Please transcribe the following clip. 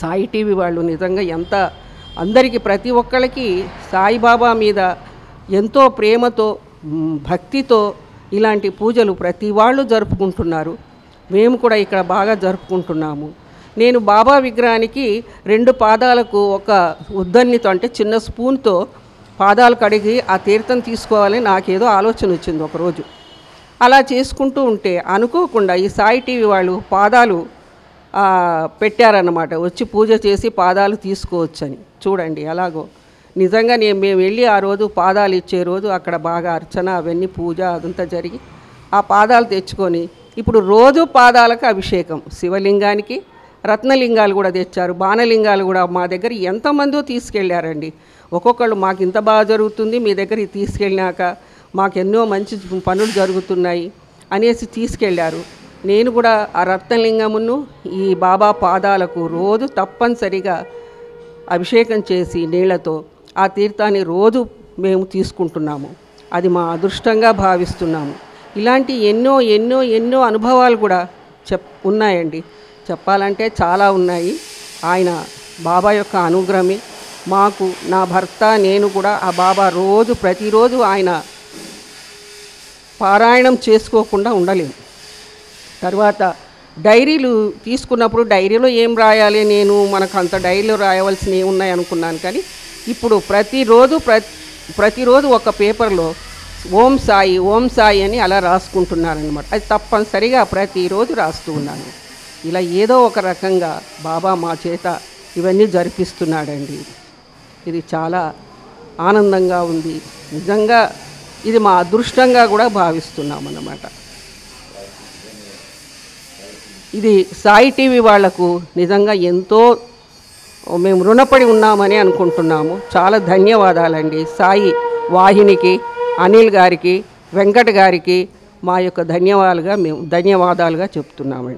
Sai TV వాళ్ళు నిజంగా ఎంత అందరికీ ప్రతి ఒక్కళ్ళకి సాయిబాబా మీద ఎంతో ప్రేమతో భక్తితో ఇలాంటి పూజలు ప్రతి వాళ్ళు జరుపుకుంటున్నారు. మేము కూడా ఇక్కడ బాగా జరుపుకుంటున్నాము. నేను బాబా విగ్రహానికి 2 పాదాలకు ఒక ఉద్దన్నితో అంటే చిన్న స్పూన్తో పాదాలు కడిగి ఆ తీర్థం తీసుకోవాలని నాకేదో ఆలోచన వచ్చింది ఒకరోజు. అలా చేసుకుంటూ ఉంటే అనుకోకుండా ఈ సాయి టీవీ వాళ్ళు పాదాలు పెట్టారన్నమాట. వచ్చి పూజ చేసి పాదాలు తీసుకోవచ్చని. చూడండి ఎలాగో నిజంగా మేము వెళ్ళి ఆ రోజు పాదాలు ఇచ్చే రోజు అక్కడ బాగా అర్చన అవన్నీ పూజ అదంతా జరిగి ఆ పాదాలు తెచ్చుకొని ఇప్పుడు రోజు పాదాలకు అభిషేకం. శివలింగానికి రత్నలింగాలు కూడా తెచ్చారు, బాణలింగాలు కూడా మా దగ్గర ఎంతమందో తీసుకెళ్ళారండి. ఒక్కొక్కళ్ళు మాకు ఇంత బాగా జరుగుతుంది, మీ దగ్గరికి తీసుకెళ్ళినాక మాకు ఎన్నో మంచి పనులు జరుగుతున్నాయి అనేసి తీసుకెళ్ళారు. నేను కూడా ఆ రత్నలింగమును ఈ బాబా పాదాలకు రోజు తప్పనిసరిగా అభిషేకం చేసి నీళ్లతో ఆ తీర్థాన్ని రోజు మేము తీసుకుంటున్నాము. అది మా అదృష్టంగా భావిస్తున్నాము. ఇలాంటి ఎన్నో ఎన్నో ఎన్నో అనుభవాలు కూడా ఉన్నాయండి. చెప్పాలంటే చాలా ఉన్నాయి. ఆయన బాబా యొక్క అనుగ్రహమే మాకు. నా భర్త నేను కూడా ఆ బాబా ప్రతిరోజు ఆయన పారాయణం చేసుకోకుండా ఉండలేము. తర్వాత డైరీలు తీసుకున్నప్పుడు డైరీలో ఏం రాయాలి, నేను మనకు అంత డైరీలో రాయవలసినవి ఏమున్నాయి అనుకున్నాను. కానీ ఇప్పుడు ప్రతిరోజు ఒక పేపర్లో ఓం సాయి ఓం సాయి అని అలా రాసుకుంటున్నారనమాట. అది తప్పనిసరిగా ప్రతిరోజు రాస్తూ ఉన్నాను. ఇలా ఏదో ఒక రకంగా బాబా మా చేత ఇవన్నీ జరిపిస్తున్నాడండి. ఇది చాలా ఆనందంగా ఉంది. నిజంగా ఇది మా అదృష్టంగా కూడా భావిస్తున్నాం అన్నమాట. ఇది సాయి టీవీ వాళ్లకు నిజంగా ఎంతో మేము రుణపడి ఉన్నామని అనుకుంటున్నాము. చాలా ధన్యవాదాలండి సాయి వాహినికి, అనిల్ గారికి, వెంకట్ గారికి మా యొక్క ధన్యవాదాలుగా చెప్తున్నామండి.